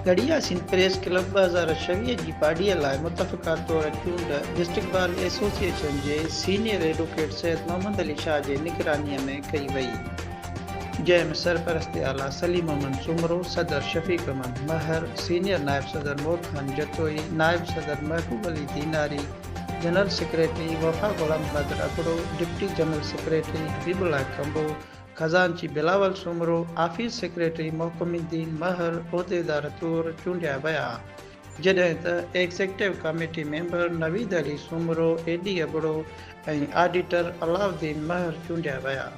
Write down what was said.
गढ़िया Sindh press club 2026 जी पार्टीअ लाइ मुतफ़िक़ा तौर चूंड डिस्ट्रिक्ट बार एसोसिएशन जे सीनियर एडवोकेट सैयद मोहम्मद अली शाह जे निगरानीअ में कई वई, जंहिंमें सरपरस्त आला सलीम अमन सुमरो, सदर शफ़ीक अमन महर, सीनियर नायब सदर नूर खान जतोई, नायब सदर Mehboob Ali Dinari, general secretary Wafa Ghulam Badar Agro, deputy general secretary Habibullah Kambo, खजानची बिलावल सुमरो, आफिस सेक्रेटरी मोहकमुद्दीन महर उहिदेदार तौर चूंडिया विया, जॾहिं त executive committee member Naveed Ali Soomro, Eidi Agro ऐं ऑडिटर अलाउद्दीन महर चूंडिया विया।